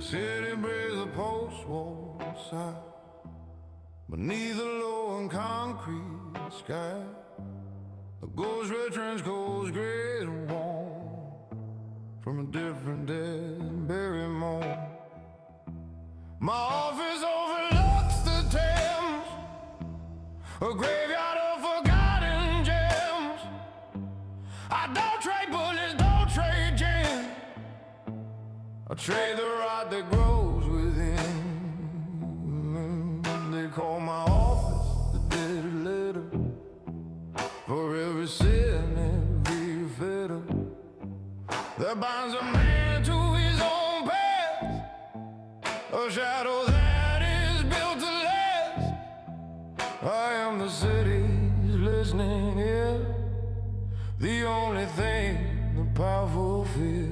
City breathes a post-war sigh beneath the low and concrete sky. The ghost red trench coats, gray and warm, from a different dead buried moon. My office overlooks the Thames, a graveyard of forgotten gems. I don't trade bullets, don't trade gin. I trade the rot that grows within. They call my office the dead letter, for every sin, every fetter that binds a man to his own past, a shadow that is built to last. I am the city's listening ear, the only thing the powerful fear.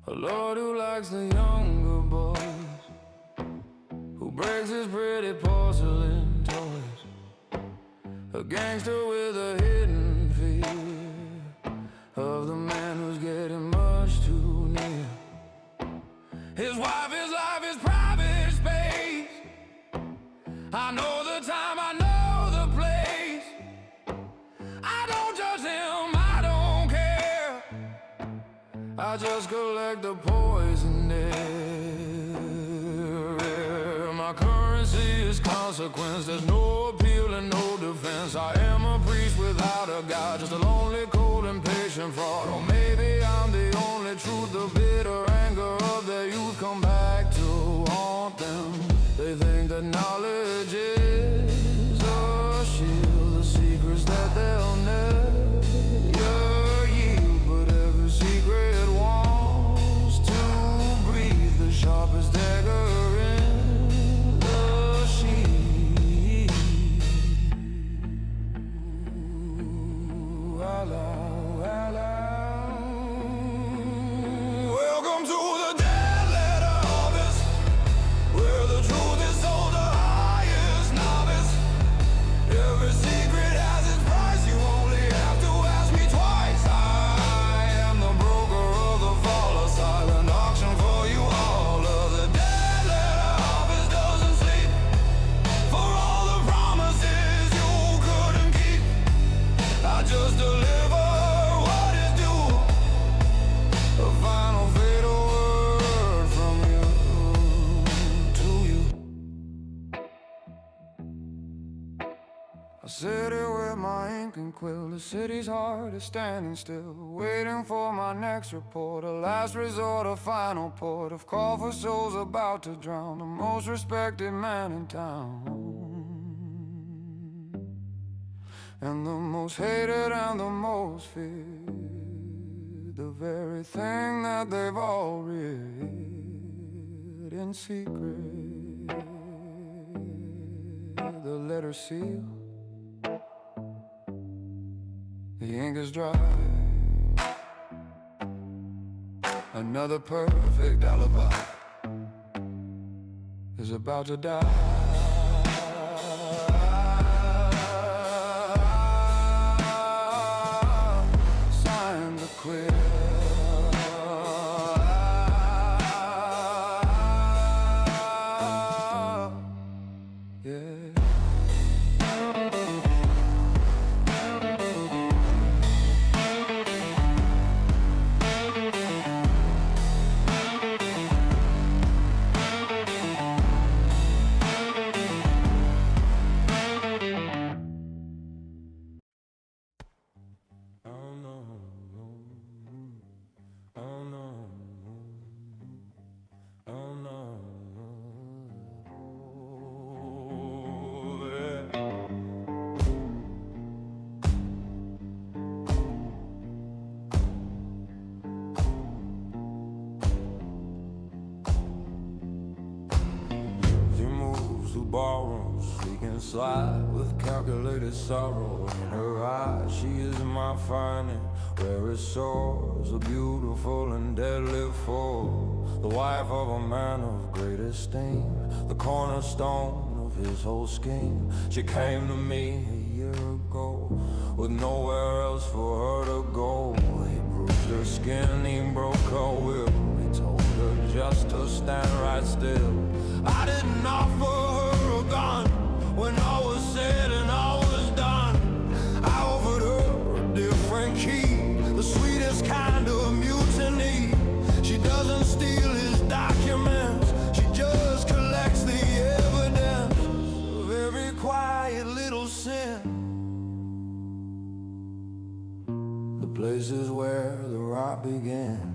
A lord who likes the younger boys, who breaks his pretty porcelain toys, a gangster with a hidden fear of the man who's getting much too near. His wife, his life, his private space. I know the time, I know the place. I don't judge him, I don't care. I just collect the poison air. My currency is consequence. There's no appeal and no defense. I am a priest without a god, just a lonely, cold, impatient fraud. Or maybe I'm the only truth. The bitter anger of their youth come back to haunt them. They think that knowledge is a shield, the secrets that they'll never yield. But every secret wants to breathe, the sharpest dagger in the sheath. Welcome to the dead letter office, where the truth is sold the highest novice. Every secret has its price, you only have to ask me twice. I am the broker of the fall, a silent auction for you all. Of the dead letter office doesn't sleep, for all the promises you couldn't keep. I just deliver what is due, a final fatal word from you to you. I sit here with my ink and quill. The city's heart is standing still, waiting for my next report. A last resort, a final port of call for souls about to drown, the most respected man in town, and the most hated and the most feared, the very thing that they've all read in secret. The letter seal, the ink is dry. Another perfect alibi is about to die. Signed the queer through ballrooms, seeking slide with calculated sorrow in her eyes. She is my finding, where it soars, a beautiful and deadly foe, the wife of a man of great esteem, the cornerstone of his whole scheme. She came to me a year ago, with nowhere else for her to go. He bruised her skin, he broke her will, he told her just to stand right still. I didn't offer her a gun when all was said and all was done. I offered her a different key, the sweetest kind of mutiny. She doesn't steal his documents, she just collects the evidence of every quiet little sin. The places where the rot begins.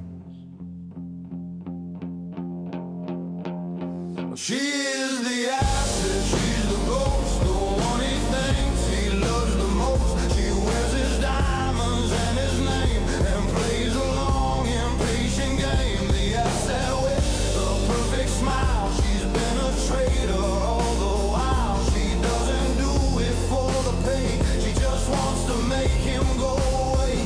She is the acid, she's the ghost, the one he thinks he loves the most. She wears his diamonds and his name, and plays a long, impatient game. The asset with the perfect smile, she's been a traitor all the while. She doesn't do it for the pain, she just wants to make him go away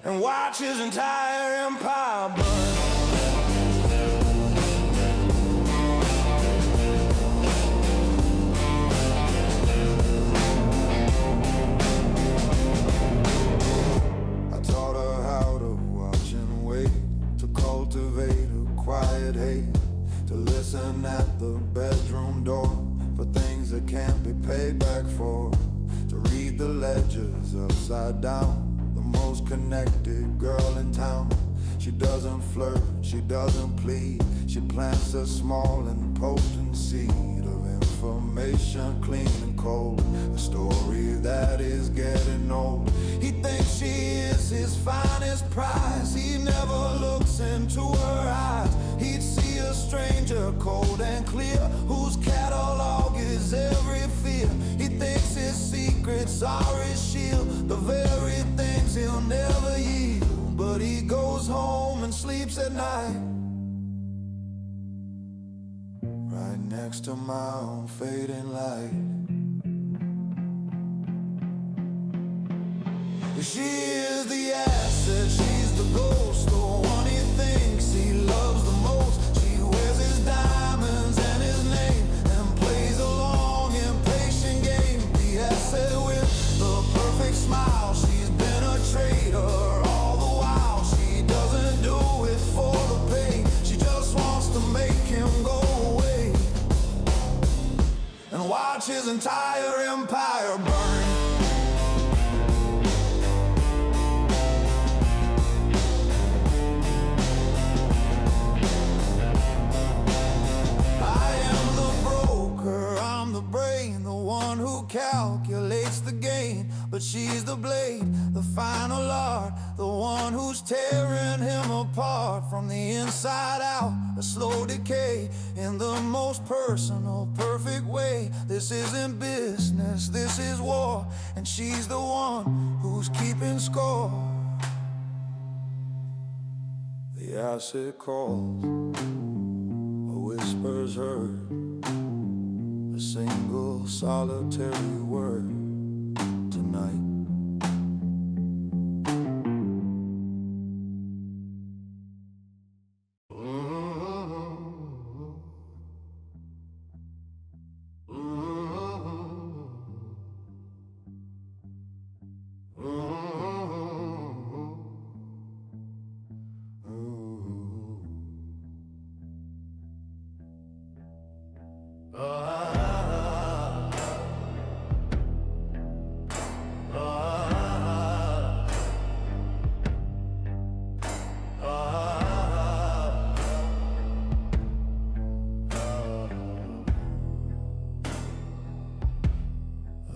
and watch his entire empire burn. Cultivate a quiet hate, to listen at the bedroom door for things that can't be paid back for, to read the ledgers upside down. The most connected girl in town. She doesn't flirt, she doesn't plead, she plants a small and potent seed of information, clean and cold, a story that is getting old. He thinks she is his finest prize, he never looks into her eyes. He'd see a stranger cold and clear, whose catalog is every fear. He thinks his secrets are his shield, the very things he'll never yield. But he goes home and sleeps at night, right next to my own fading light. She is the asset, she's the ghost, the one he thinks he loves the most. She wears his diamonds and his name, and plays a long, impatient game. The asset with the perfect smile, she's been a traitor all the while. She doesn't do it for the pay, she just wants to make him go away and watch his entire empire burn. Calculates the gain, but she's the blade, the final art, the one who's tearing him apart from the inside out. A slow decay in the most personal, perfect way. This isn't business, this is war, and she's the one who's keeping score. The acid calls, a whisper's heard, a single solitary word tonight.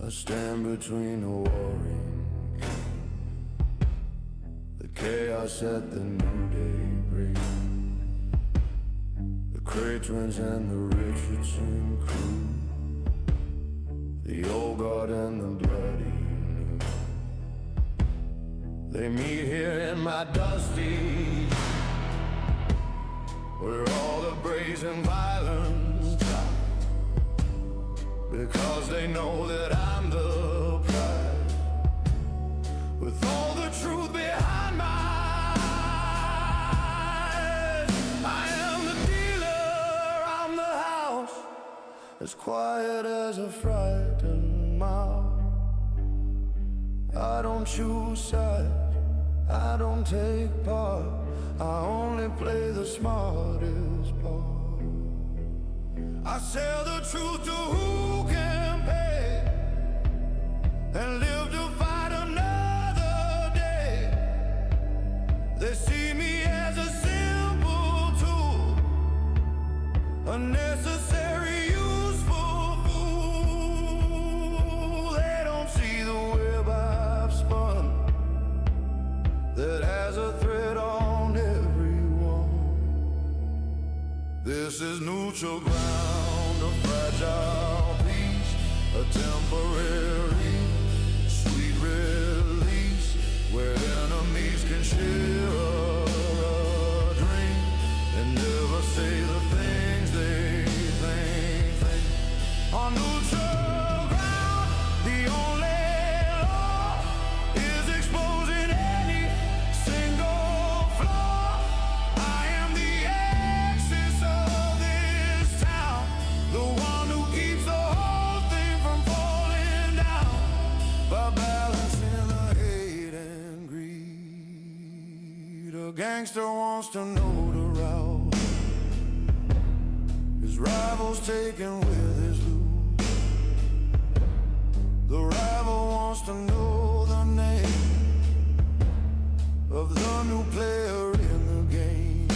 I stand between a warring king, the chaos at the new day brings, the Cray twins and the Richardson crew, the old guard and the bloody new. They meet here in my dusty, where all the brazen violence dies. because they know that I'm the prize, with all the truth behind my eyes. I am the dealer, I'm the house, as quiet as a frightened mouse. I don't choose sides, I don't take part, I only play the smartest part. I sell the truth to who can pay, and live to fight another day. They see me as a simple tool, a necessary, useful fool. They don't see the web I've spun that has a thread on everyone. This is neutral ground, a fragile peace, a temporary sweet release, where enemies can share a drink and never say the things they think. On neutral ground, the only law is exposing any single flaw. I am the axis of this town, the one who keeps the whole thing from falling down, by balancing the hate and greed. A gangster wants to know the route his rival's taken with his loot. The rival wants to know the name of the new player in the game.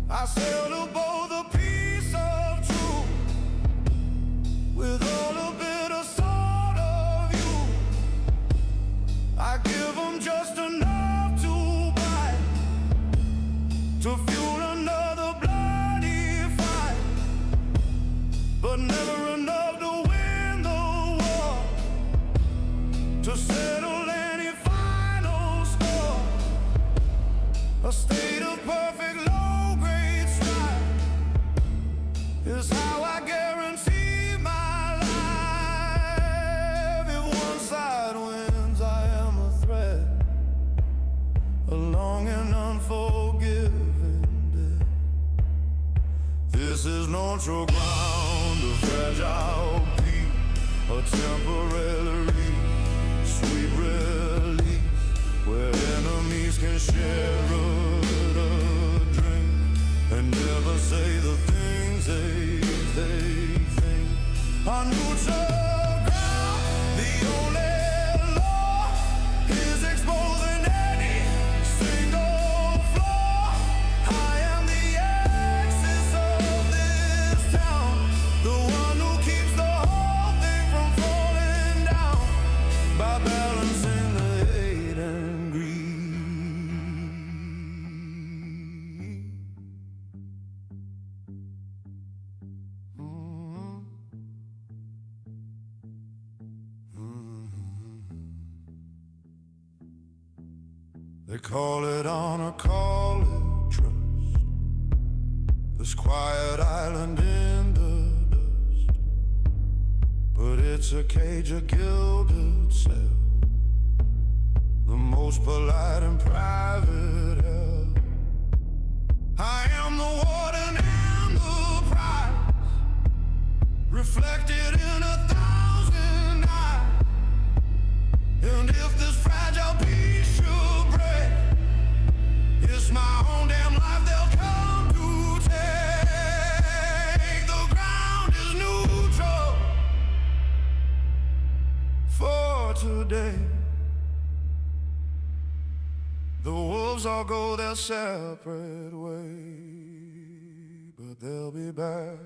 I sell to both a piece of truth with all a bit of sort of you. I give them just enough to buy, to fuel another bloody fight, but never enough to win the war, to settle any final score. A state of perfect low-grade strife is how I guarantee my life. If one side wins, I am a threat, a long and unforgiving debt. This is neutral ground, a fragile peak, a temporary sweet release, where enemies can share a drink and never say the things they think. On neutral ground, the only law is exposing any single flaw. I am the axis of this town, the one who keeps the whole thing from falling down, by balancing the hate and greed. They call it honor, call it trust, this quiet island in the dust, but it's a cage, a gilded cell, the most polite and private hell. I am the warden and the prize, reflected in 1,000 eyes. And if this fragile piece should break, it's my own damn life they'll come to take. The ground is neutral for today. The wolves all go their separate way, but they'll be back.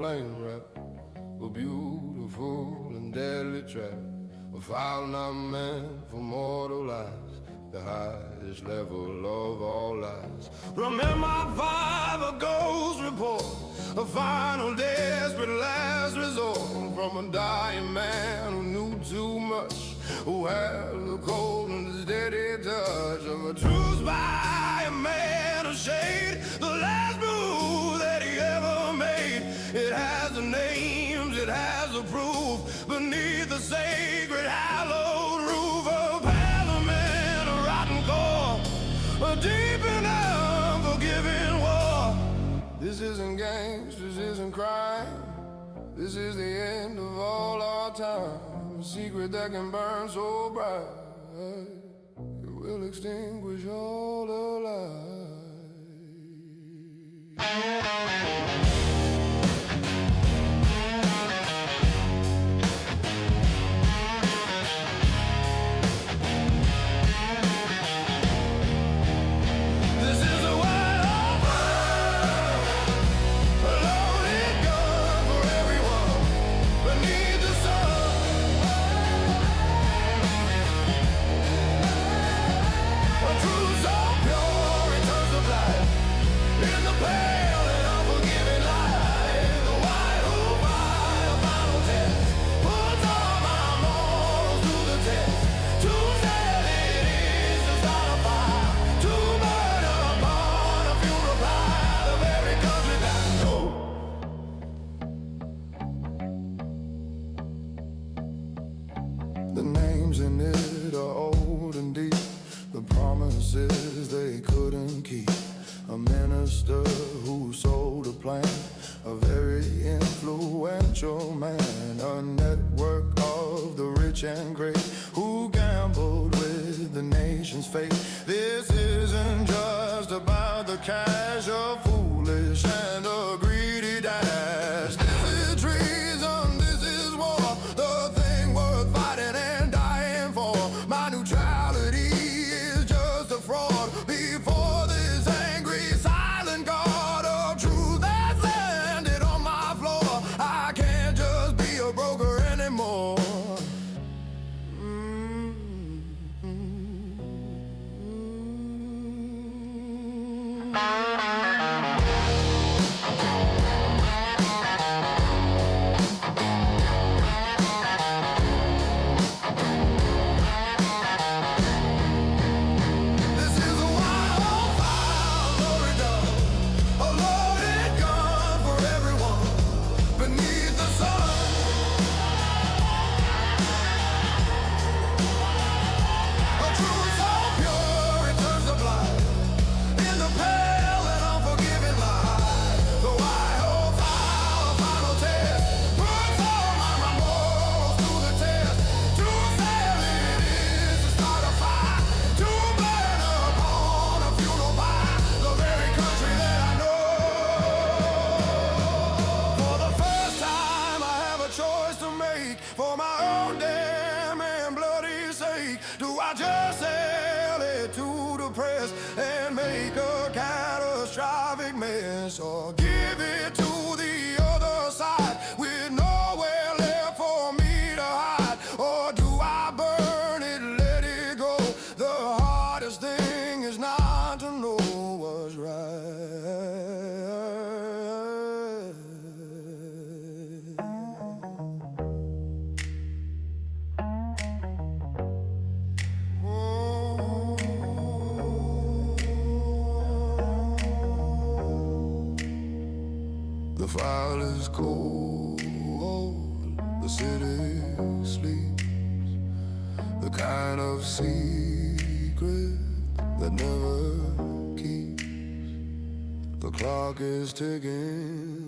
plain rap, a beautiful and deadly trap, a file not meant for mortal eyes, the highest level of all lies. Remember I five, a ghost report, a final desperate last resort, from a dying man who knew too much, who had the cold and steady touch of a true spy, a man of shade, the last move that he ever made. It has the names, it has the proof, beneath the sacred hallowed roof of parliament, a rotten core, a deep and unforgiving war. This isn't games, this isn't crime, this is the end of all our time. A secret that can burn so bright, it will extinguish all the light. The names in it are old and deep, the promises they couldn't keep. A minister who sold a plan, a very influential man, a network of the rich and great who gambled with the nation's fate. This isn't just about the cash, a foolish and a greedy dash. This is treason, this is war, the thing worth fighting and dying for. My neutrality is just a fraud before this angry silent god of truth that's landed on my floor. I can't just be a broker anymore. For my own damn and bloody sake, do I just sell it to the press and make a catastrophic mess, or give it to the other side with nowhere left for me to hide? Or do I burn it, let it go? The hardest thing is not to know what's right. The file is cold, the city sleeps, the kind of secret that never keeps. The clock is ticking.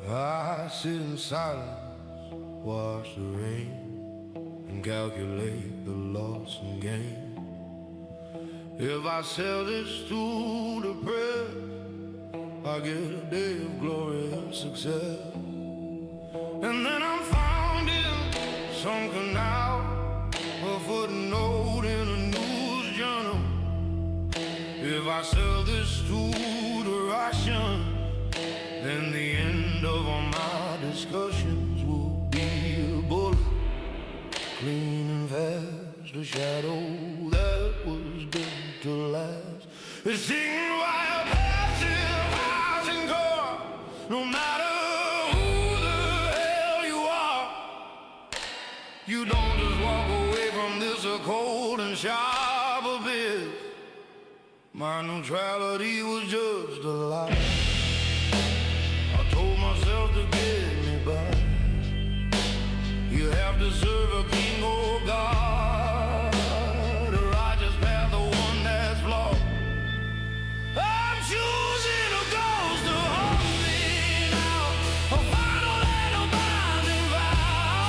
I sit in silence, watch the rain, and calculate the loss and gain. If I sell this to the press, I get a day of glorious success. And then I'm found in some canal, a footnote in a news journal. If I sell this to the Russian, then the end of all my discussions will be a bullet, clean and fast, a shadow that was built to last. It's seen by a passive housing car, no matter who the hell you are. You don't just walk away from this a cold and sharp abyss. My neutrality was just a lie. I told myself to get me by. You have to serve a king or God, a righteous path, the one that's flawed. I'm choosing a ghost to haunt me now, a final and a binding vow.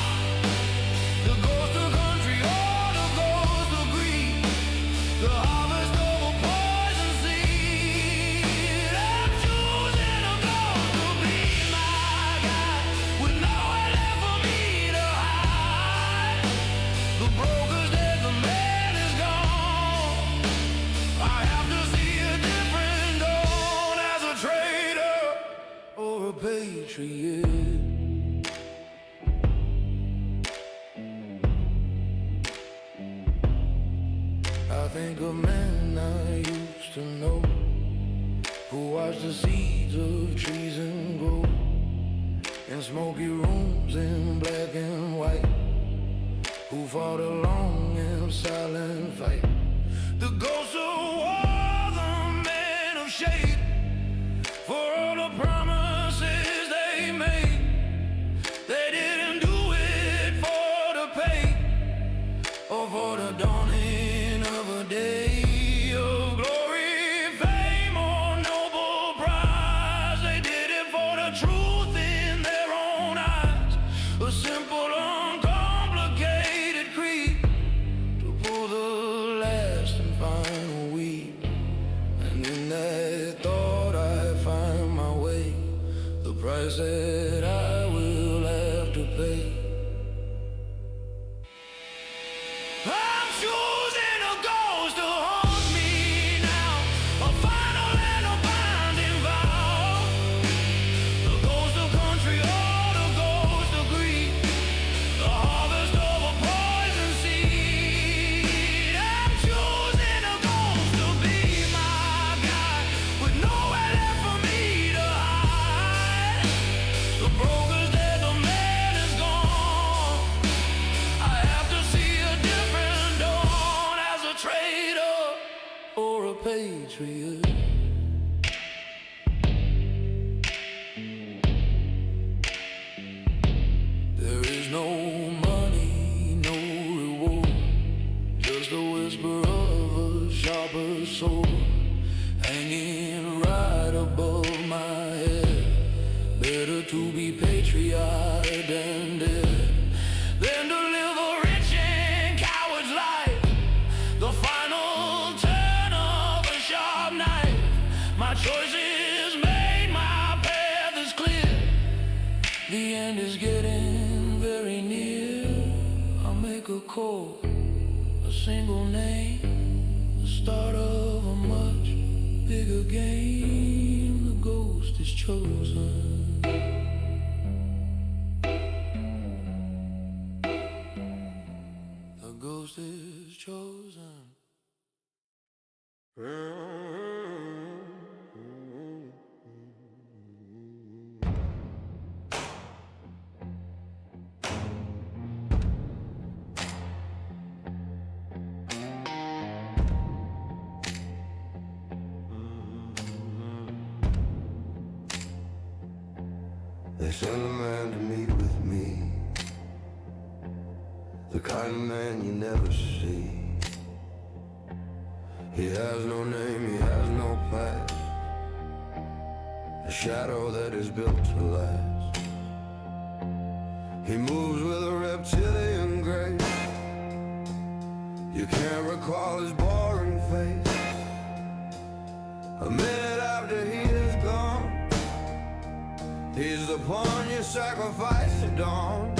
The ghost of country or the ghost of greed, the harvest of a poison seed. I'm choosing a ghost to be my guide, with nowhere left for me to hide. The broker's dead, the man is gone. I have to see a different dawn, as a traitor or a patriot. I think of men I used to know, who watched the seeds of treason grow in smoky rooms in black and white, who fought a long and silent fight. The ghosts of war, the men of shade, for all the promises they made. They didn't do it for the pay, or for the dawning of a day of glory, fame, or noble prize. They did it for the truth in their own eyes, a simple, uncomplicated creed, to pull the last and final weed. And in that thought I find my way, the price that I will have to pay. I'm choosing a ghost to haunt me now, a final and a binding vow. The ghost of country or the ghost of greed, the harvest of a poison seed. I'm choosing a ghost to be my guide, with nowhere left for me to hide. The broker's dead, the man is gone. I have to see a different dawn, as a traitor or a patriot. There is no money, no reward, just a whisper of a sharper sword hanging right above my head. Better to be patriotic than dead, than to live a rich and coward's life, the final turn of a sharp knife. My choice is made, my path is clear, the end is getting very near. I'll make a call, a single name, the start of a much bigger game. The ghost is chosen. The ghost is chosen. They sent a man to meet with me, the kind of man you never see. He has no name, he has no past, a shadow that is built to last. He moves with a reptilian grace, You can't recall his boring face a minute after he is gone. He's the pawn you sacrifice at dawn.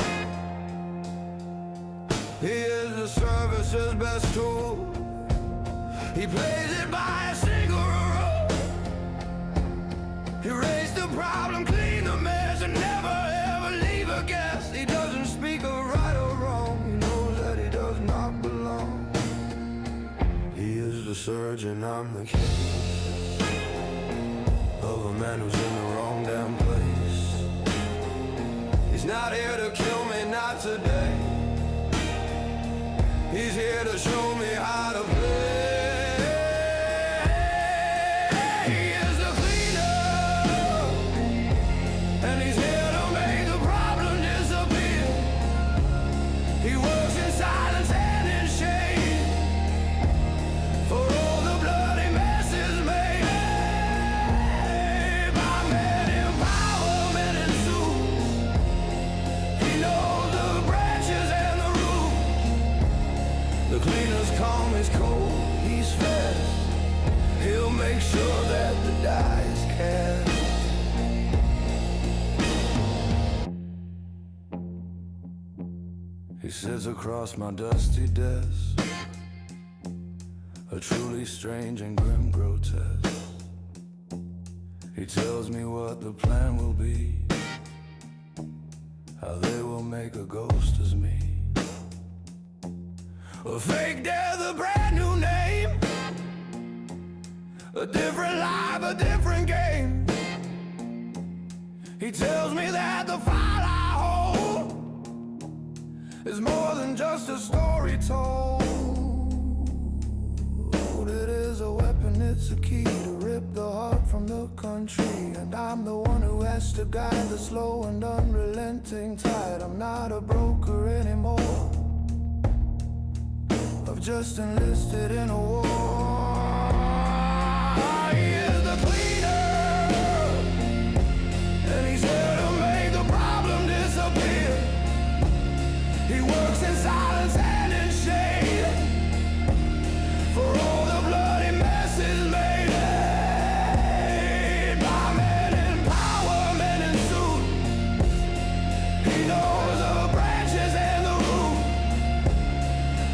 He is the service's best tool. He plays it by a single rule. He raised the problem, clean the mess, and never ever leave a guess. He doesn't speak of right or wrong. He knows that he does not belong. He is the surgeon, I'm the case of a man who's in the wrong damn place. He's not here to kill me, not today. He's here to show me how to play. He is the cleaner, and he's here to make the problem disappear. He works in silence and in shade for all the bloody messes made by men in power, men in suits. He knows the branches and the roots. The cleaner's calm, he's cold, he's fast. He'll make sure that the die is cast. He sits across my dusty desk, a truly strange and grim grotesque. He tells me what the plan will be, how they will make a ghost as me. A fake death, a brand new name, a different life, a different game. He tells me that the fight I hold is more than just a story told. It is a weapon, it's a key to rip the heart from the country. And I'm the one who has to guide the slow and unrelenting tide. I'm not a broker anymore, I've just enlisted in a war. He is the cleaner, and he's here to make the problem disappear. He works in silence and in shade for all the bloody messes made by men in power, men in suits. He knows the branches and the roots.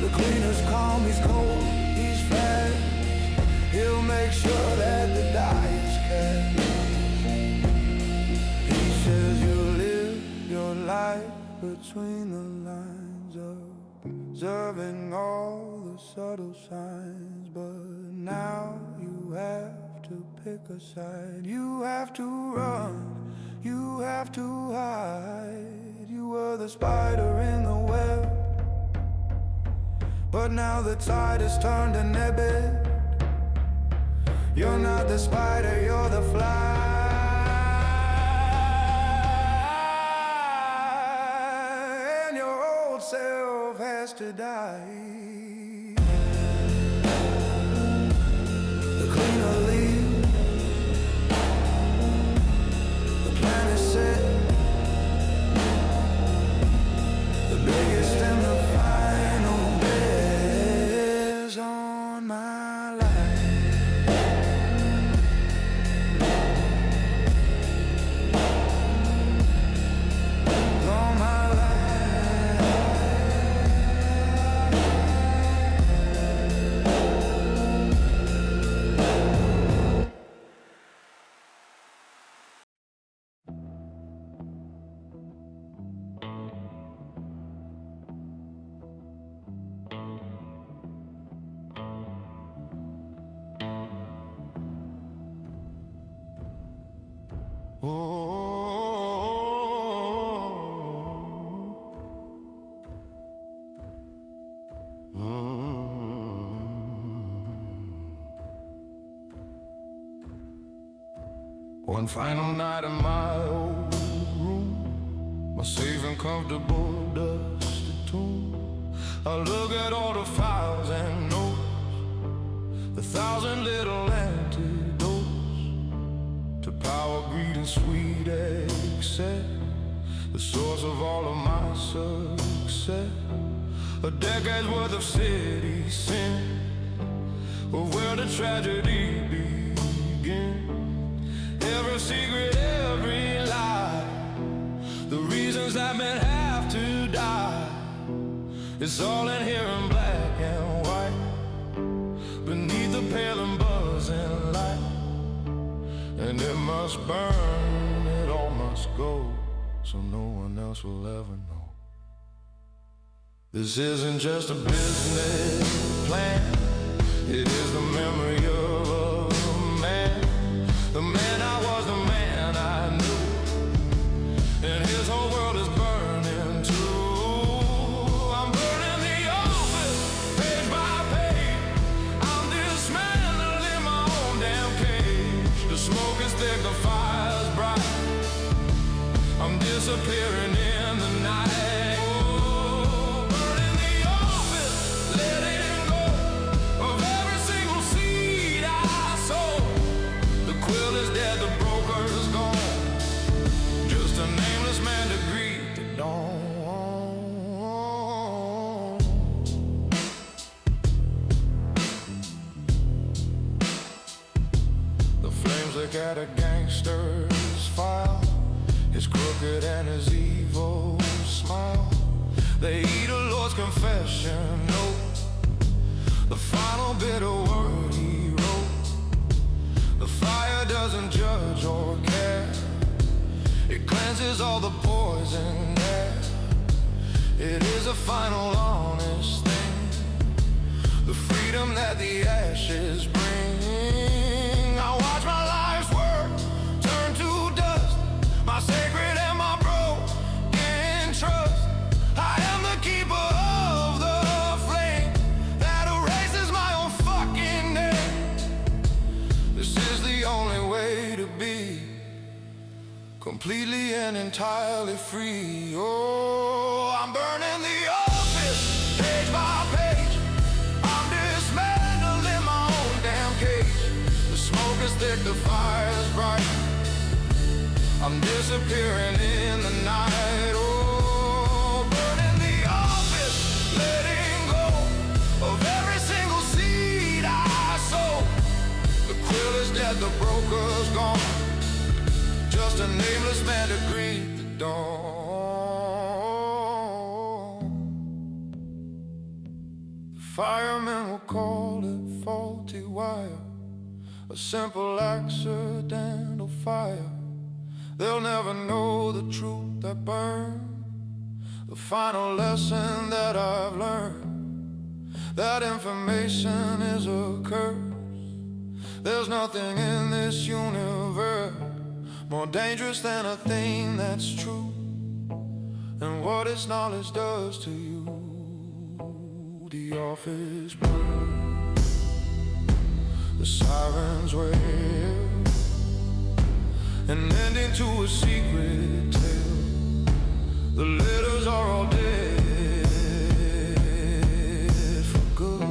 The cleaner's calm, he's cold, he's fast. He'll make sure that the die is cast. He says you live your life between the lines, observing all the subtle signs. But now you have to pick a side. You have to run, you have to hide. You were the spider in the web, but now the tide has turned and ebbed. You're not the spider, you're the fly. And your old self has to die. The cleaner leaves, the plan is set. The biggest and the final is on my life. On my One final night in my old room, my safe and comfortable dusty tomb. I look at all the files and notes, the 1,000 little antidotes to power, greed, and sweet excess, the source of all of my success. A decade's worth of city tragedy begins. Every secret, every lie, the reasons that men have to die, it's all in here in black and white, beneath the pale and buzzing light. And it must burn, it all must go, so no one else will ever know. This isn't just a business plan, it is the memory of a man. The man I was, the man I knew, and his whole world is burning too. I'm burning the office, page by page. I'm dismantling my own damn cage. The smoke is thick, the fire's bright. I'm disappearing in the night. Oh, burning the office, letting go of every single seed I sowed. The quill is dead, the broker's gone, just a nameless man to greet the dawn. The flames look at a gangster's file, his crooked and his evil smile. They eat a Lord's confession note, the final bitter word he wrote. The fire doesn't judge or care, it cleanses all the poison there. It is a final honest thing, the freedom that the ashes bring. I watch my life's work turn to dust, my sacred and my broken trust. I am the keeper of the flame that erases my own fucking name. This is the only way to be completely and entirely free. Oh, I'm burning the office, page by page. I'm dismantling my own damn cage. The smoke is thick, the fire's bright. I'm disappearing in the night. Oh, burning the office, letting go of every single seed I sowed. The quill is dead, the broker's gone, just a nameless man to greet the dawn. The firemen will call it faulty wire, a simple accidental fire. They'll never know the truth that burns, the final lesson that I've learned, that information is a curse. There's nothing in this universe more dangerous than a thing that's true, and what its knowledge does to you. The office burns, the sirens wail, an ending to a secret tale. The letters are all dead for good.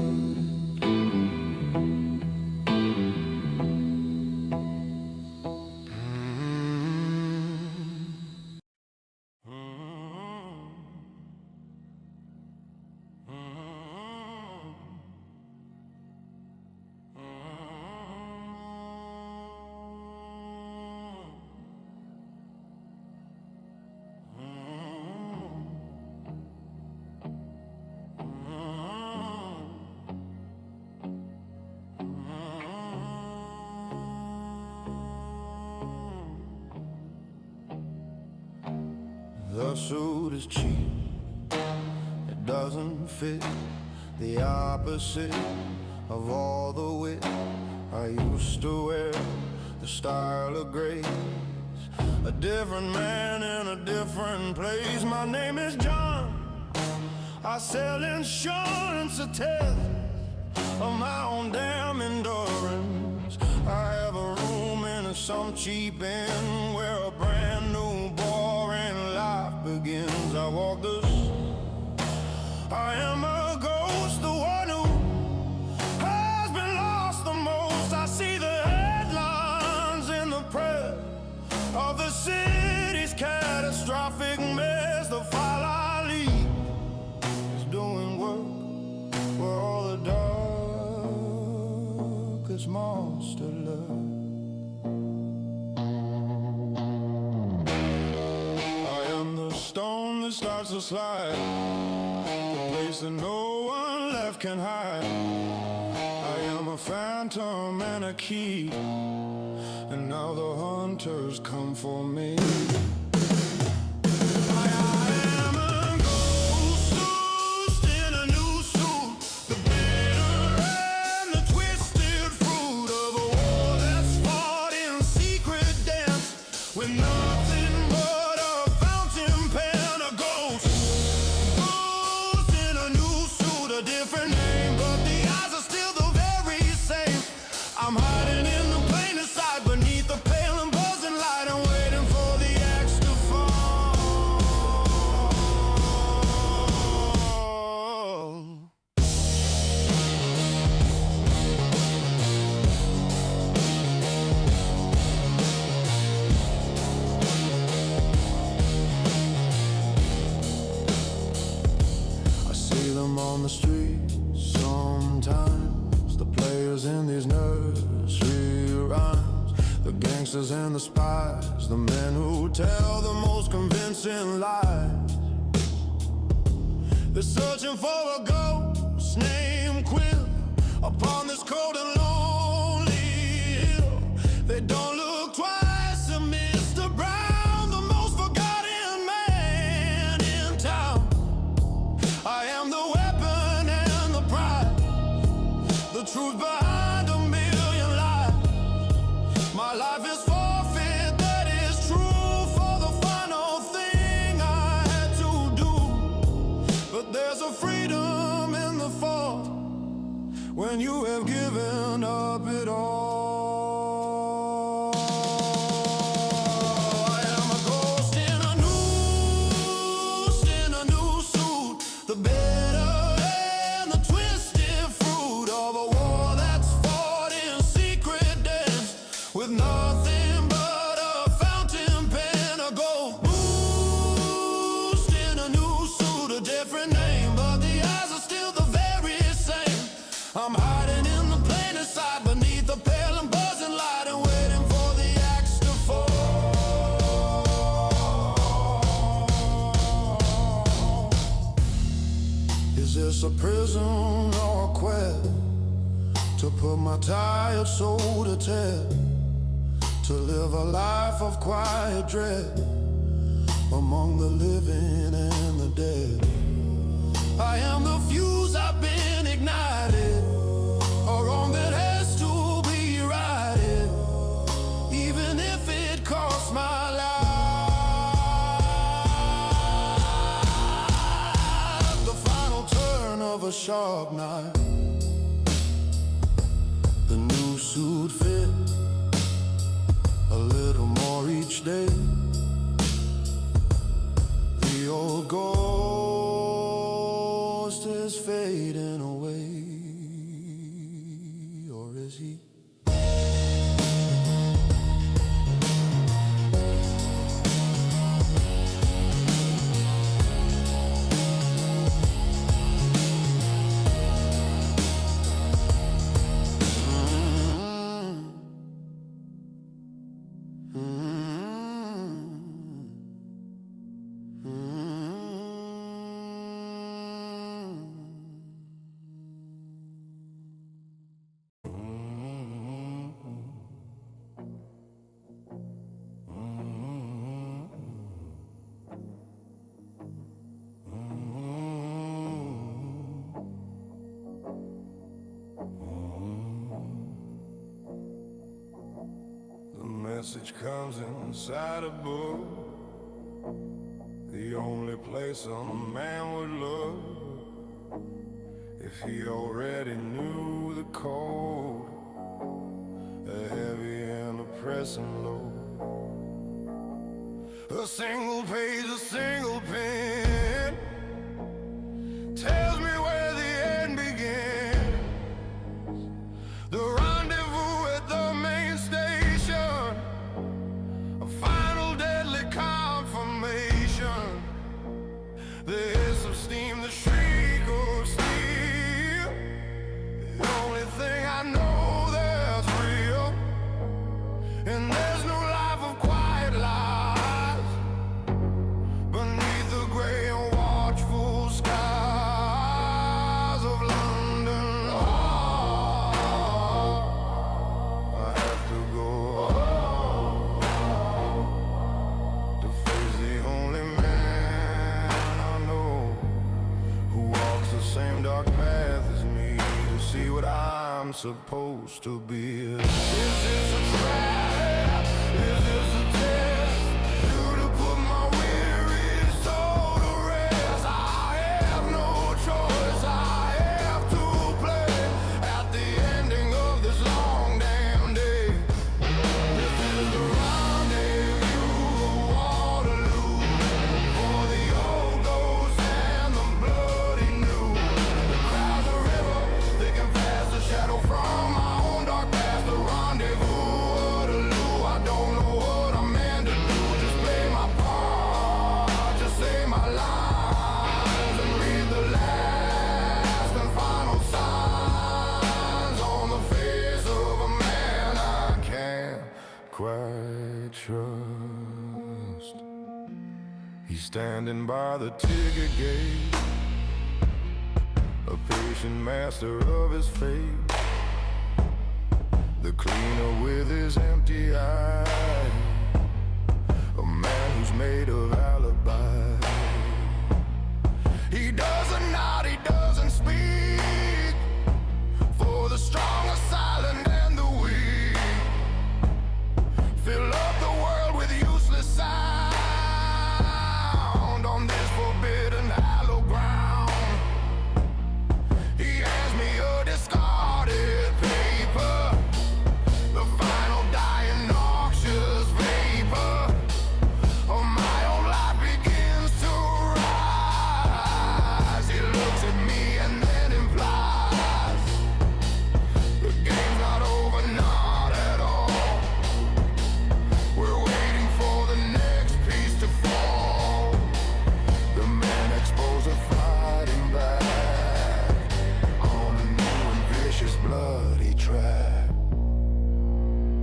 The suit is cheap, it doesn't fit, the opposite of all the wit I used to wear. The style of grace, a different man in a different place. My name is John, I sell insurance, a test of my own damn endurance. I have a room in some cheap inn where a brand new boring life begins. I walk the I am a ghost, the one who has been lost the most. I see the headlines in the press of the city's catastrophic mess. The file I leave is doing work where all the its monster love. I am the stone that starts to slide, the place that no one left can hide. I am a phantom and a key, and now the hunters come for me. On the street sometimes, the players in these nursery rhymes, the gangsters and the spies, the men who tell the most convincing lies. They're searching for a ghost named Quill upon this cold and lonely hill. They don't look twice at Mr. Brown, the most forgotten man in town. I am the the truth behind a million lies. My life is forfeit, that is true, for the final thing I had to do. But there's a freedom in the fall when you have given up it all. I am a ghost in a new suit, the better and the twisted fruit of a with nothing but a fountain pen, a gold boost in a new suit, a different name, but the eyes are still the very same. I'm hiding in the plainest side beneath a pale and buzzing light and waiting for the axe to fall. Is this a prison or a quest to put my tired soul to test? To live a life of quiet dread among the living and the dead. I am the fuse I've been ignited, a wrong that has to be righted, even if it costs my life. The final turn of a sharp knife, the new suit fit a little more each day. The old ghost is fading away, or is he? Message comes inside a book, the only place a man would look if he already knew the code, a heavy and a pressing load. A single page, a single pen tells me where the end begins. The rendezvous at the main station, a final deadly confirmation. The hiss of steam, the shriek of steel. The only thing I know, there I'm supposed to be. Is this a trap? Is this a test? You to put my weary soul to rest. I have no choice, I have to play at the ending of this long damn day. This is the rendezvous, Waterloo, for the old ghosts and the bloody new. The crowds are river, thick and fast, the shadow from my own dark past. The rendezvous, Waterloo, I don't know what I'm meant to do. Just play my part, just say my lines, and read the last and final signs on the face of a man I can't quite trust. He's standing by the ticket gate, a patient master of his fate, the cleaner with his empty eye, a man who's made of alibi. He doesn't nod, he doesn't speak, for the strong are silent and the weak fill up the world with useless sound on this forbidden hallowed ground. He hands me a discarded paper, the final dying noxious vapor of my own life begins to rise. He looks at me and then implies the game's not over, not at all. We're waiting for the next piece to fall. The men exposed are fighting back on a new and vicious bloody track.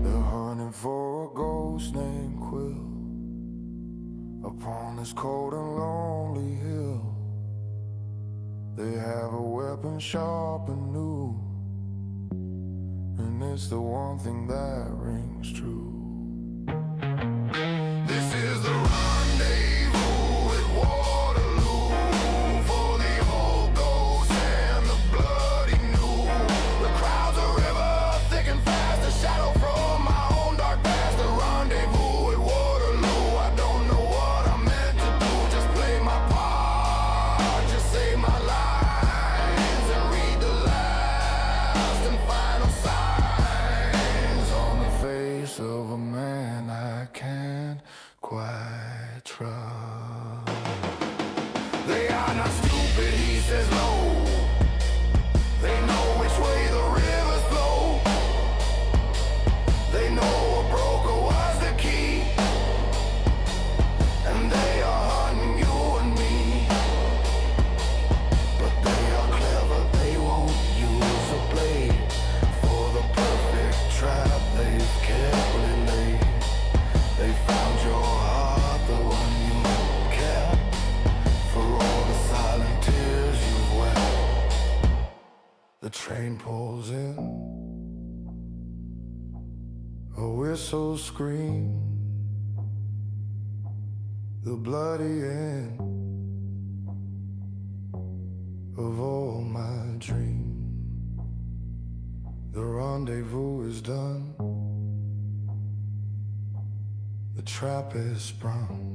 They're hunting for a ghost named Quill upon this cold and lonely hill. They have a weapon sharp and new, and it's the one thing that rings true. This is the rendezvous at Waterloo, for the old ghosts and the bloody new. The crowds are river, thick and fast, the shadow from my own dark past. The rendezvous at Waterloo, I don't know what I'm meant to do. Just play my part, just say my lines, and read the last and final signs on the face of a man I can't quite trust. They are not stupid, he says no. They know which way the rivers flow. They know a broker was the key, and they are hunting you and me. But they are clever, they won't use a blade for the perfect trap they've carefully laid. They found your heart, the one you kept, for all the silent tears you've wept. The train pulls in, a whistle screams, the bloody end of all my dreams. The rendezvous is done, the trap is sprung.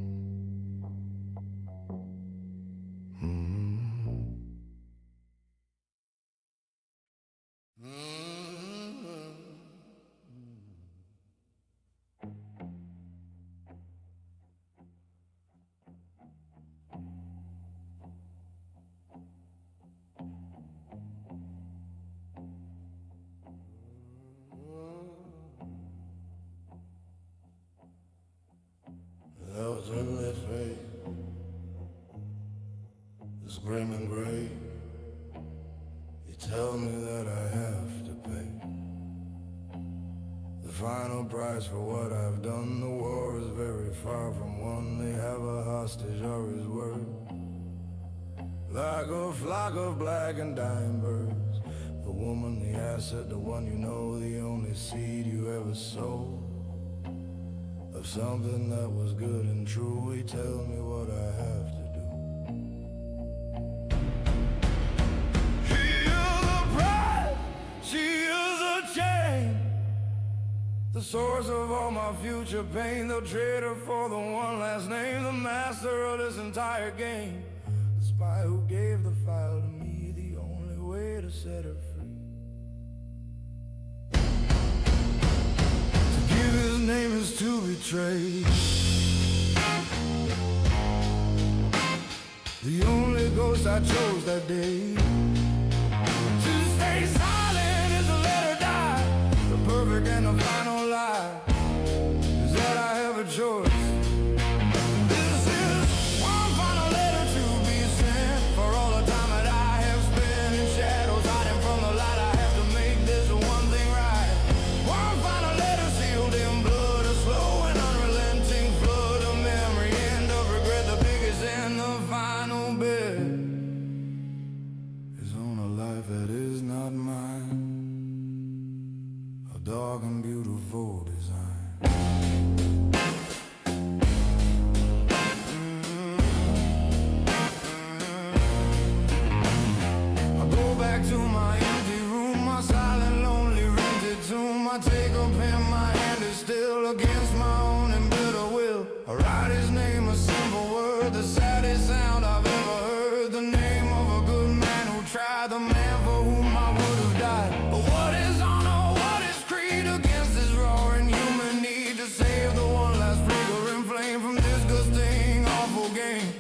Those in this face, the screaming grave, you tell me that I have to pay the final price for what I've done. The war is very far from won. They have a hostage or his word, like a flock of black and dying birds. The woman, the asset, the one you know, the only seed you ever sowed of something that was good and true. He tell me what I have to do. Hear the price, see source of all my future pain, the traitor for the one last name, the master of this entire game, the spy who gave the file to me, the only way to set her free. To give his name is to betray. The only ghost I chose that day. To stay silent is to let her die. The perfect and the final lie is that I have a choice. This is one final letter to be sent for all the time that I have spent in shadows, hiding from the light. I have to make this one thing right. One final letter sealed in blood, a slow and unrelenting flood of memory, end of regret. The biggest and the final bit is on a life that is not mine, a dark and beautiful design. I go back to my empty room, my silent, lonely, rented tomb. I take a pen, my hand is still against my own and bitter will. I write his name, a simple word, the saddest sound I've ever heard. The name of a good man who tried, the man for whom I would have died. But what is honor, what is creed against this roaring human need to save the one last flickering flame from disgusting, awful game?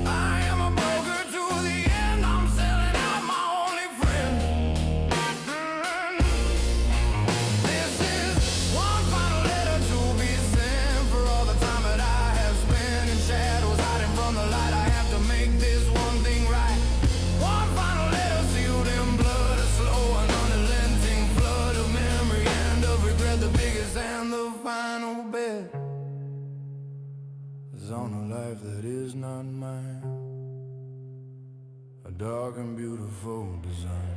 I am a broker to the end, I'm selling out my only friend. This is one final letter to be sent for all the time that I have spent in shadows, hiding from the light. I have to make this one thing right. One final letter sealed in blood, a slow and unrelenting flood of memory, end of regret. The biggest and the final bet is on a life that is not mine, a dark and beautiful design.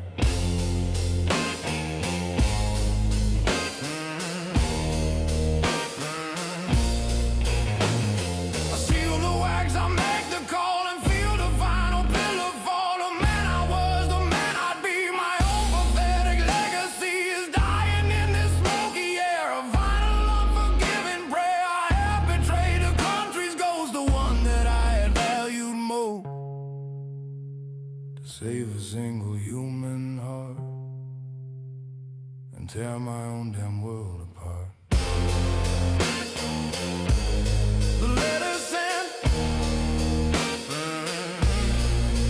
I seal the wax, I make the call and feel the final pillar fall. The man I was, the man I'd be, my own pathetic legacy is dying in this smoky air. A final unforgiving prayer. I have betrayed the country's ghost, the one that I had valued most. To save a single human heart and tear my own damn world apart. The letter sent,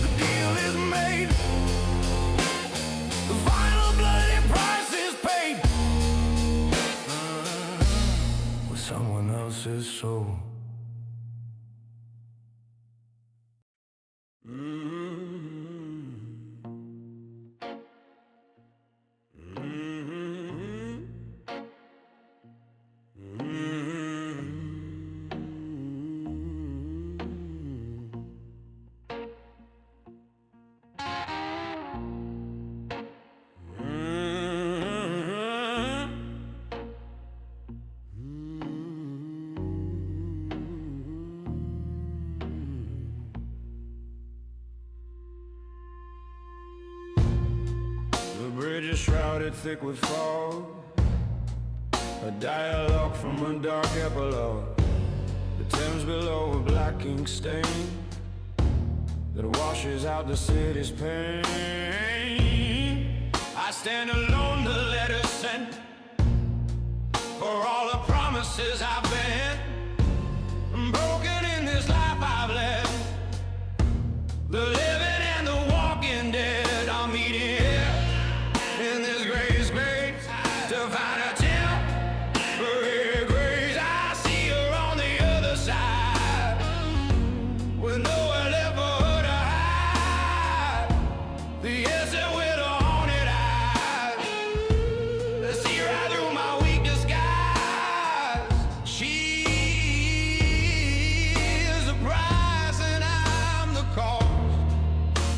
the deal is made, the final bloody price is paid with someone else's soul. The bridge is shrouded thick with fog, a dialogue from a dark epilogue. The Thames below, a black ink stain that washes out the city's pain. I stand alone, the letter sent, for all the promises I've been broken in this life I've led. The living and the walking dead are meeting here in this gray space to find a temporary grace. I see her on the other side with nowhere left for her to hide. The answer with a haunted eyes that see right through my weak disguise. She is the price and I'm the cost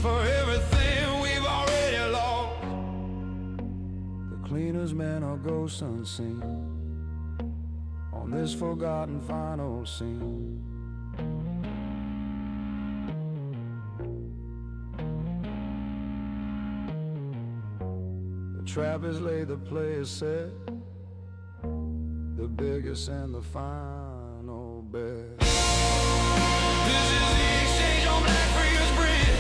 for everything we've already lost. The cleaner's man or ghost unseen on this forgotten final scene. The trap is laid, the play is set. the biggest and the final bet. This is the exchange on Blackfriars Bridge,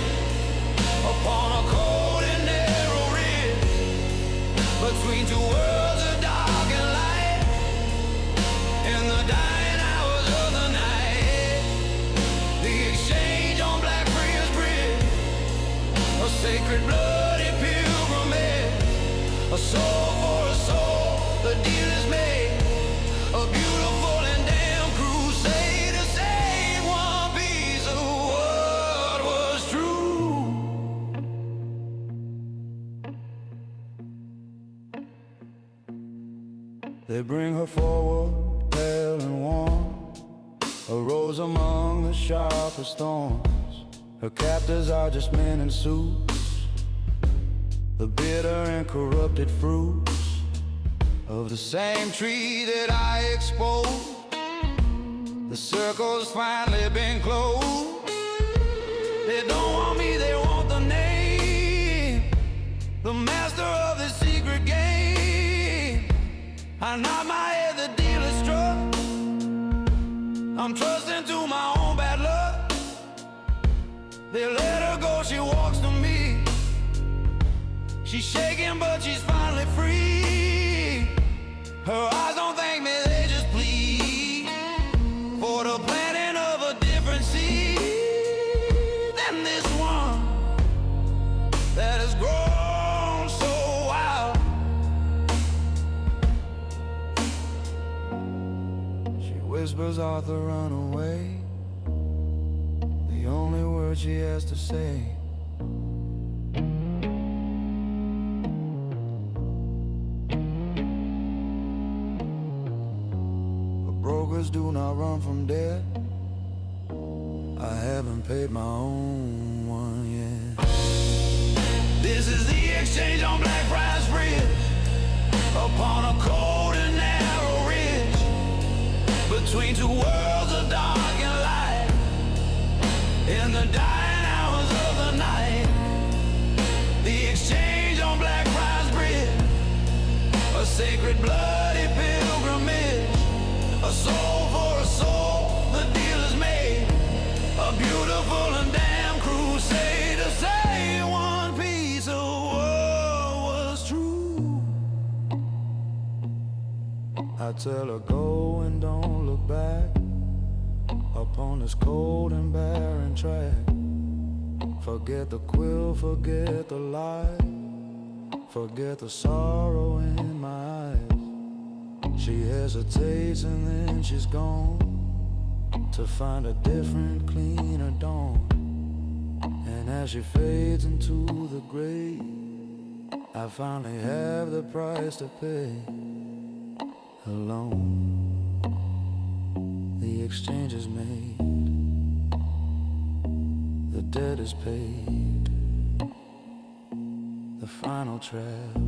upon a cold and narrow ridge, between two worlds of dark and light, in the dying hours of the night. The exchange on Blackfriars Bridge, a sacred bloody pilgrimage, a soul for a soul, the deal is made. A beautiful and damn crusade to save one piece of what was true. They bring her forward, pale and warm, a rose among the sharpest thorns. Her captors are just men in suits, the bitter and corrupted fruits of the same tree that I exposed. The circle's finally been closed. They don't want me, they want the name, the master of the secret game. I nod my head, the deal is struck. I'm trusting to my own bad luck. They let her go, she walks to me. She's shaking, but she's finally free. Her eyes don't thank me, they just plead for the planting of a different seed than this one that has grown so wild. She whispers, Arthur, run away, the only word she has to say. Brokers do not run from debt. I haven't paid my own one yet. This is the exchange on Blackfriars Bridge, upon a cold and narrow ridge, between two worlds of dark and light, in the dying hours of the night. The exchange on Blackfriars Bridge, a sacred bloody pilgrimage, a soul for a soul, the deal is made. A beautiful and damn crusade to save one piece of what was true. I tell her, go and don't look back upon this cold and barren track. Forget the quill, forget the light, forget the sorrow in my eyes. She hesitates and then she's gone to find a different, cleaner dawn. And as she fades into the grave, I finally have the price to pay. Alone, the exchange is made, the debt is paid, the final trap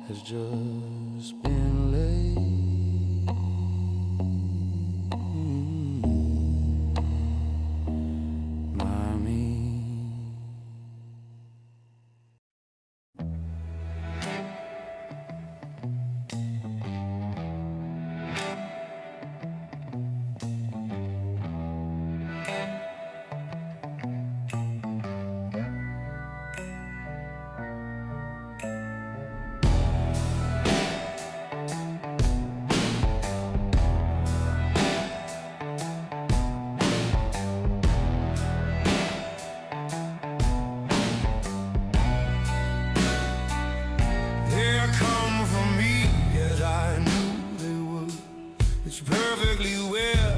has just been laid. It's perfectly well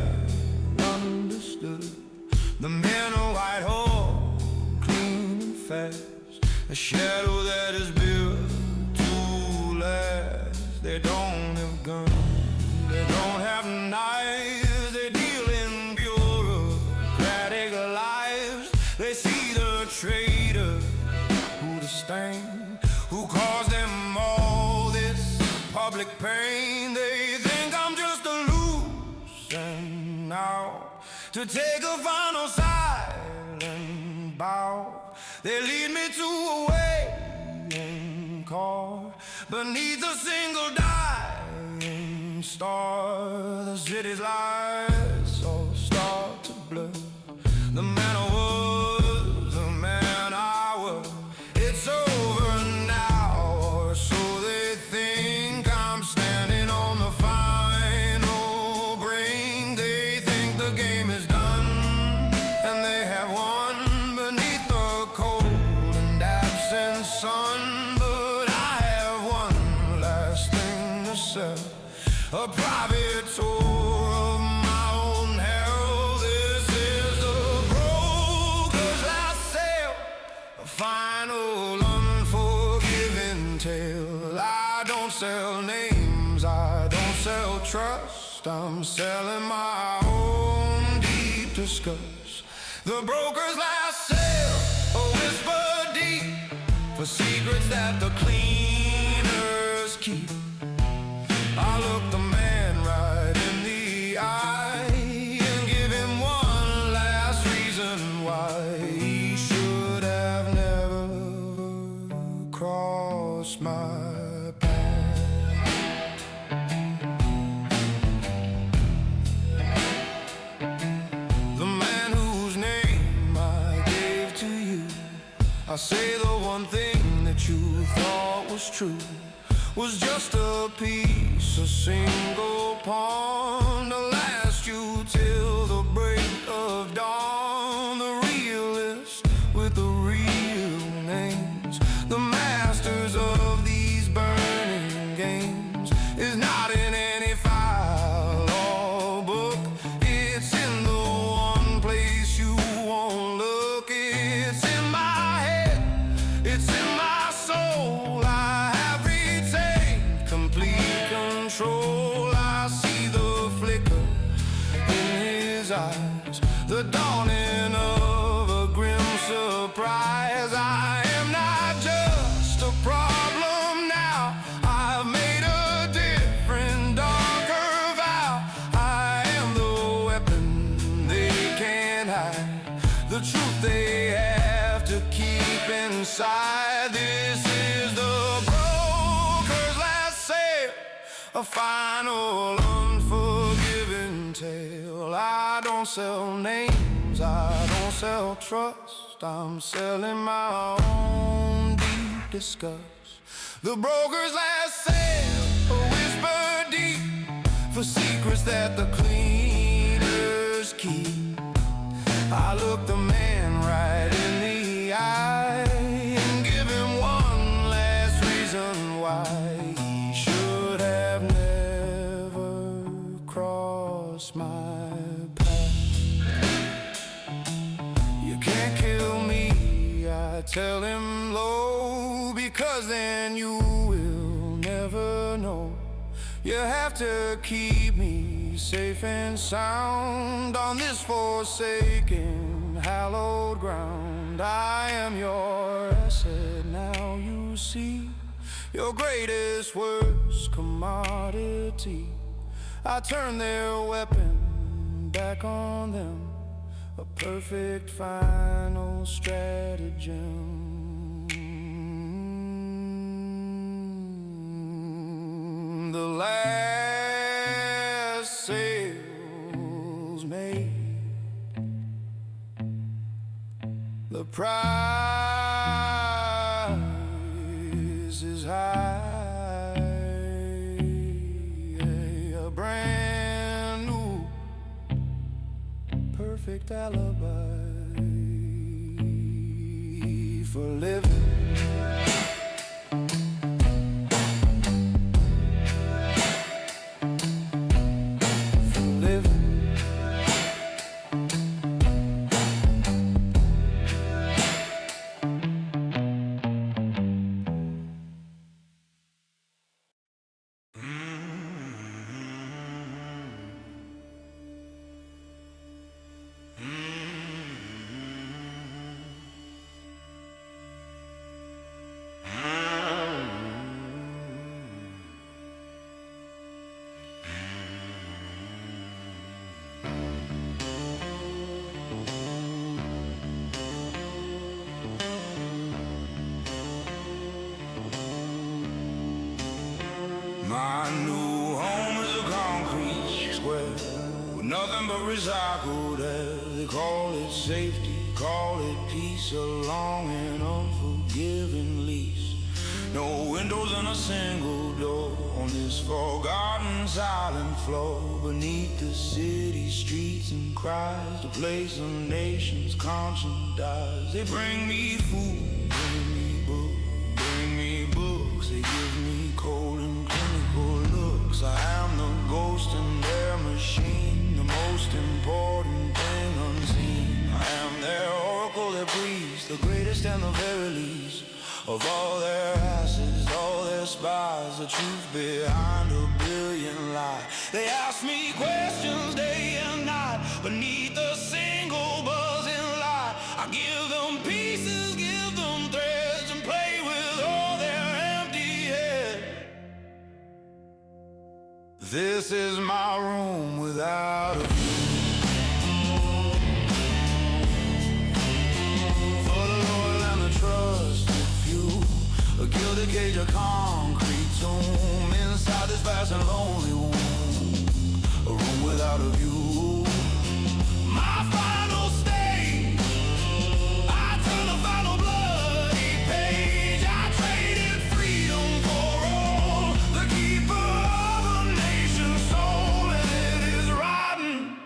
understood. The men are white hall, clean and fast, a shadow that is built to last. They don't have guns, they don't have knives, they deal in bureaucratic lives. They see the traitor who to stain, who caused them all this public pain. They think I'm just a loose and now to take a final silent bow. They lead me to a waiting car beneath a single dying star, the city's lights all start to blur. The man I was, the man I was, it's over now, or so they think. I'm standing on the final brink. They think the game is done, and they have won beneath the cold and absent sun. But I have one last thing to say, a private tour of my own hell. This is the broker's last sale, a final unforgiving tale. I don't sell names, I don't sell trust, I'm selling my own deep disgust. The broker's last sale, a whisper deep, for secrets that the cleaners keep. I look the man right in the eye and give him one last reason why he should have never crossed my path. The man whose name I gave to you, I say the one thing that you thought was true was just a piece, a single pawn to last you till the break of dawn. The realist with the real names, the masters of these burning games, is not in any file or book. It's in the one place you won't look. It's in my head, it's in my soul. I have retained complete control. I see the flicker in his eyes, the dawning of a grim surprise. I am not just a problem now, I've made a different, darker vow. I am the weapon they can't hide, the truth they have to keep inside. This is the broker's last sale, a final unforgiving tale. I don't sell names, I don't sell trust, I'm selling my own deep disgust. The broker's last sale, a whisper deep, for secrets that the cleaners keep. I look the man right in the eye and give him one last reason why he should have never crossed my path. You can't kill me, I tell him low, because then you will never know. You have to keep me safe and sound on this forsaken, hallowed ground. I am your asset, now you see, your greatest, worst commodity. I turn their weapon back on them, a perfect final stratagem. The last sale's made, the price is high, a brand new perfect alibi for living. My new home is a Nothing but recycled air. They call it safety, call it peace, a long and unforgiving lease. No windows and a single door on this forgotten silent floor. Beneath the city streets and cries, the place a nation's conscience dies. They bring me food, bring me books. They give me cold and clinical looks. I am the ghost in their machine, the most important thing unseen. I am their oracle, their priest, the greatest and the very least of all their asses, all their spies, the truth behind a billion lies. They ask me questions day and night, beneath a single buzzing light. I give them pieces, give them threads, and play with all their empty heads. This is my room without a view. A gilded cage, a concrete tomb, inside this vast and lonely womb, a room without a view. My final stage, I turn the final bloody page. I traded freedom for all, the keeper of a nation's soul, and it is rotten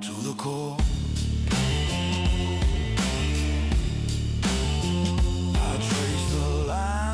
to the core.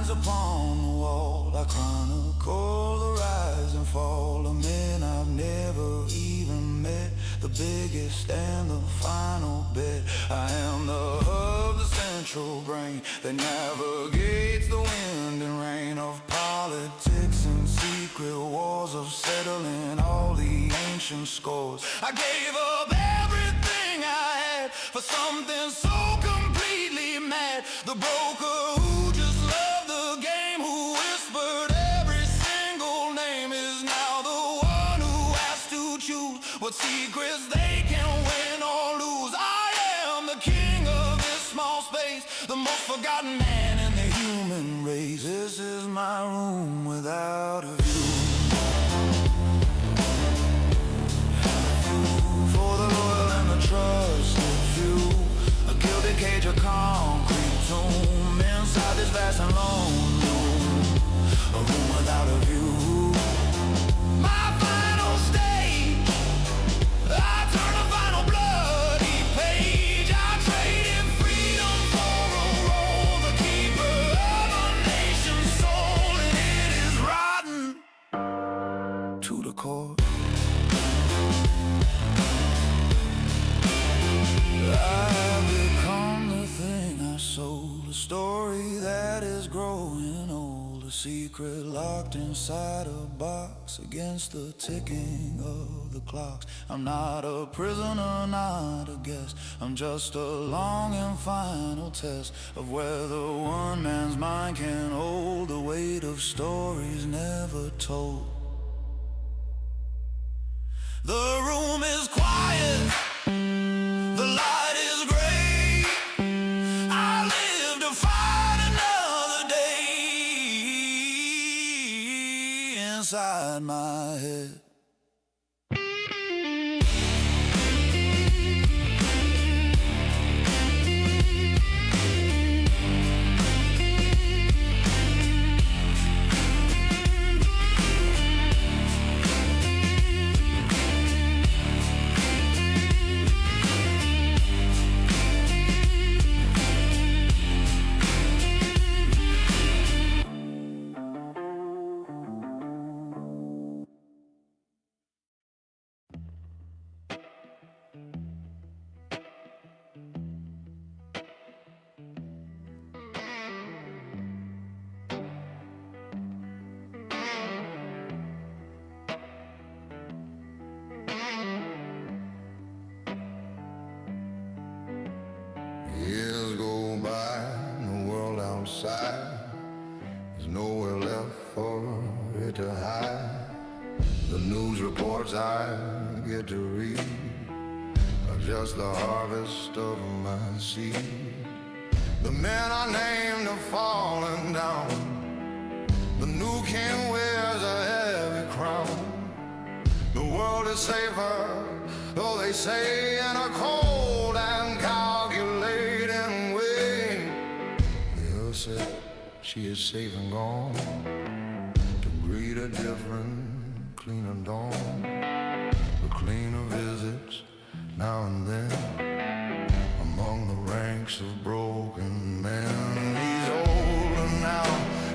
Upon the wall, I chronicle the rise and fall of men I've never even met, the biggest and the final bit. I am the hub, the central brain that navigates the wind and rain of politics and secret wars, of settling all the ancient scores. I gave up everything I had for something so completely mad. The broker who just loved the game, who whispered every single name, is now the one who has to choose what secrets they can win or lose. I am the king of this small space, the most forgotten man in the human race. This is my room without a view. For the loyal and the trusted few, a gilded cage, a concrete tomb, inside this vast and lone room, a room without a view. My final stage, I turn a final bloody page. I traded freedom for a role, the keeper of a nation's soul, and it is rotten to the core. I've become the thing I sold, a story that is growing old, a secret locked inside a box against the ticking of the clocks. I'm not a prisoner, not a guest, I'm just a long and final test of whether one man's mind can hold the weight of stories never told. The room is quiet, the light is gray. I live to fight another day inside my head. Years go by, the world outside, there's nowhere left for it to hide. The news reports I get to read are just the harvest of my seed. The men I named are falling down, the new king wears a heavy crown. The world is is safer, though they say in a cold and calculating way. They'll say she is safe and gone to greet a different, cleaner dawn. The cleaner visits now and then among the ranks of broken men. He's older now,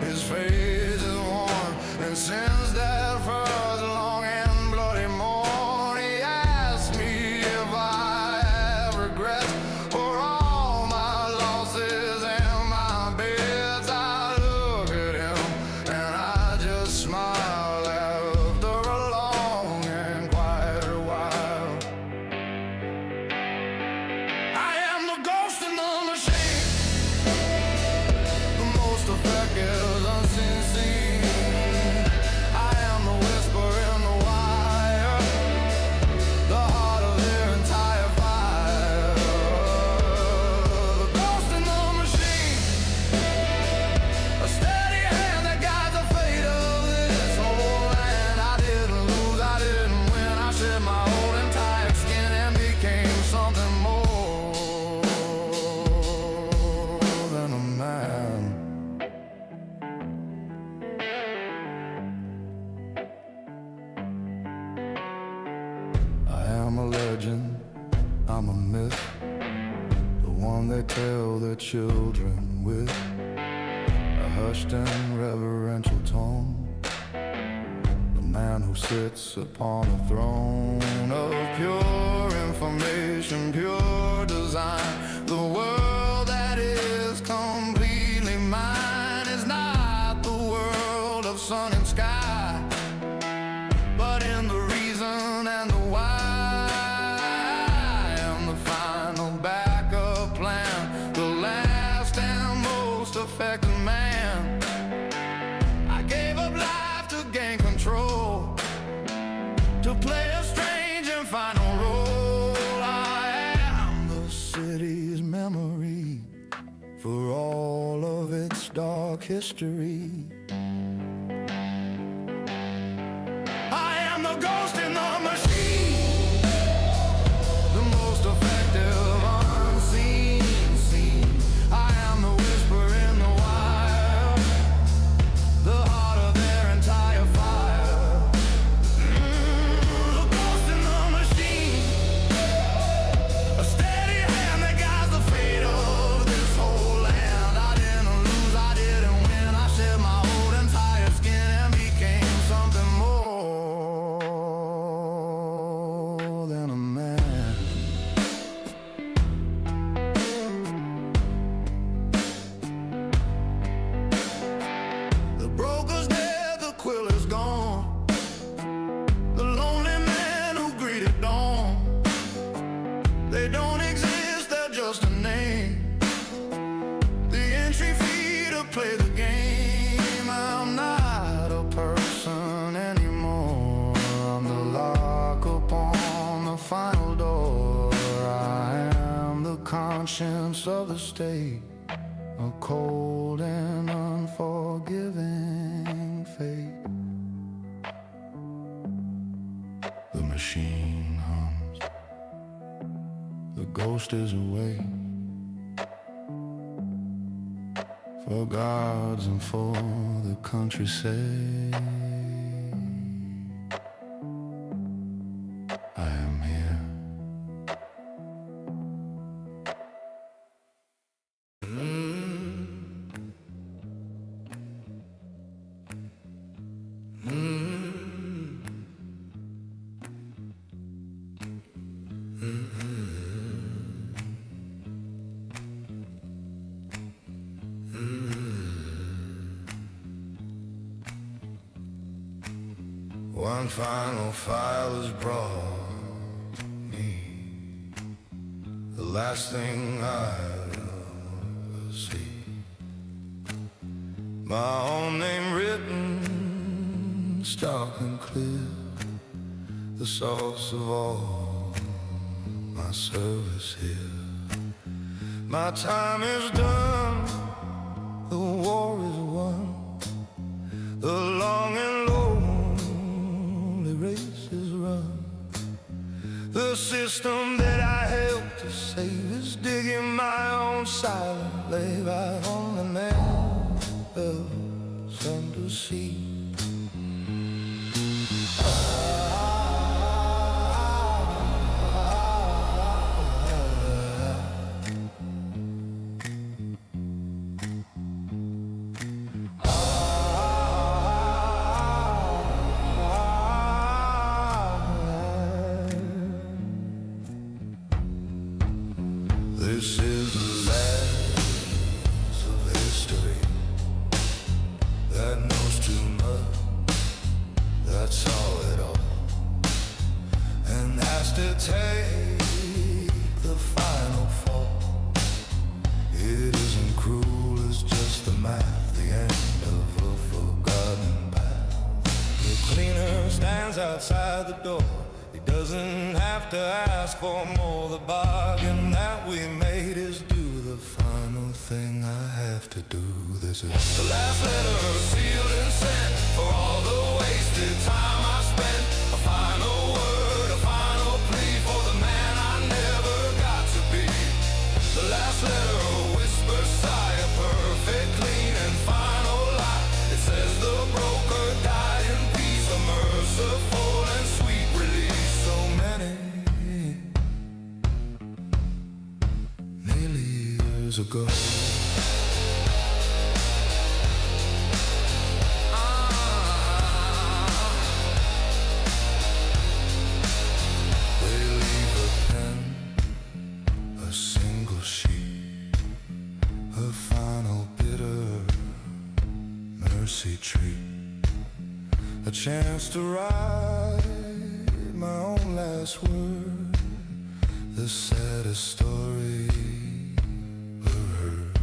his face is worn, and since that first long and bloody morn, he asked me if I have regrets for all my losses and my bets. I look at him and I just smile after a long and quiet while. I am the ghost in the machine, the most effective unseen scene. I am the whisper in the wire, the heart of their entire fire. The ghost in the machine, a steady hand that guides the fate of this whole land. I didn't lose, I didn't win. I shed my old entire skin and became something more than a man. I am a legend, I'm a myth, the one they tell their children with a hushed and reverential tone. The man who sits upon a throne of pure information, pure design. The world that is completely mine is not the world of sun and sky, but in the reason and the why. I am the final backup plan, the last and most effective man. I gave up life to gain control, to play a strange and final role. I am the city's memory for all of its dark history. I am the ghost in the machine, the most effective unseen scene. I am the whisper in the wire, the heart of their entire fire. The ghost in the machine, a steady hand that guides the fate of this whole land. I didn't lose, I didn't win. I shed my old entire skin and became something more than a man. The broker's dead, the quill is gone, the lonely men who greeted dawn. They don't exist, they're just a name, the entry fee to play the game. I'm not a person anymore, I'm the lock upon the final door. I am the conscience of the state, a cold and unforgiving fate. The machine hums, the ghost is awake, for gods and for the country's sake. I am here. One final file is brought me, the last thing I'll ever see. My own name written stark and clear, the source of all my service here. My time is done, the war is won, the long and lonely race is run. The system that I helped to save is digging my own silent grave. I only never send to see. This is the last of history that knows too much, that's all it all, and has to take the final fall. It isn't cruel, it's just the math, the end of a forgotten path. The cleaner stands outside the door. He doesn't have to ask for more. The bargain that we made is do the final thing I have to do. This is the last letter sealed and sent for all the wasted time I've spent. A final word, a final plea for the man I never got to be. The last letter, a whisper, sigh, a perfect, clean and final lie. It says the broker died in peace, a merciful and sweet release. So many years ago, they leave a pen, a single sheet, a final bitter mercy treat, a chance to write my own last word, the saddest story ever heard.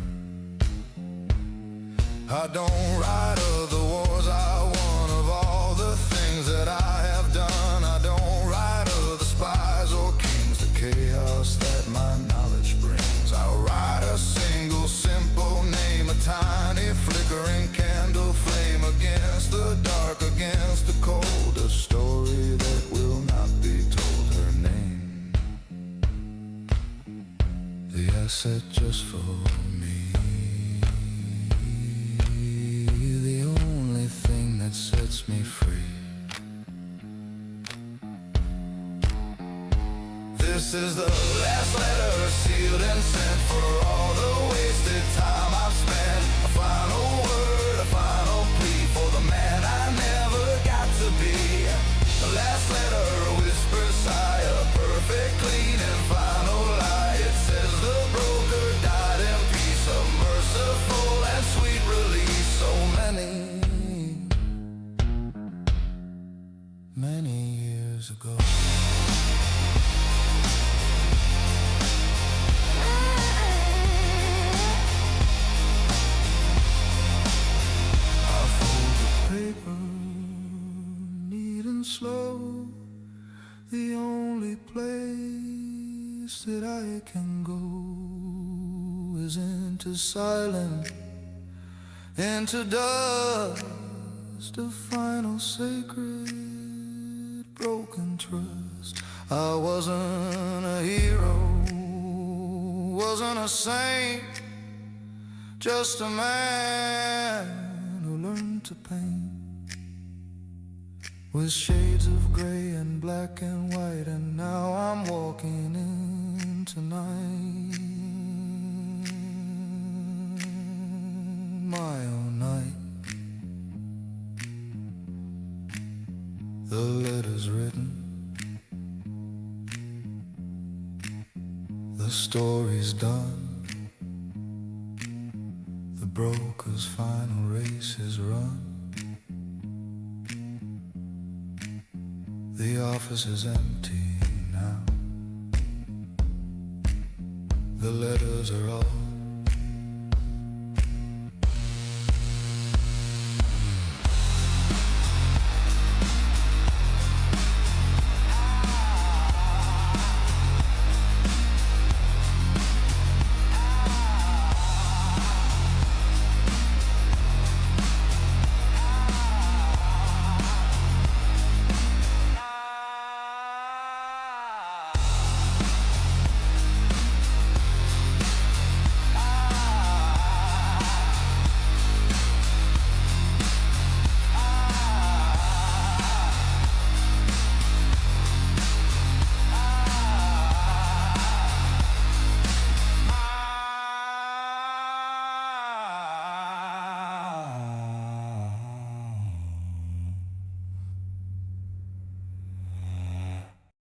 I don't write of the wars I won, of all the things that I have done. I don't write of the spies or kings, the chaos that my knowledge brings. I write a single simple name, a tiny flickering candle flame against the dark, against the cold, a story that will not be told. Her name, the asset just for me, the only thing that sets me free. This is the last letter sealed and sent for all the wasted time I've spent. A final word, a final plea for the man I never got to be. The last letter, a whisper, sigh, a perfect, clean and final lie. It says the broker died in peace, a merciful and sweet release. So many years ago. I fold the paper, neat and slow. The only place that I can go is into silence, into dust, a final sacred broken trust. I wasn't a hero, wasn't a saint, just a man who learned to paint with shades of gray and black and white. And now I'm walking in tonight, my own night. The letters written, the story's done, the broker's final race is run. The office is empty now, the letters are all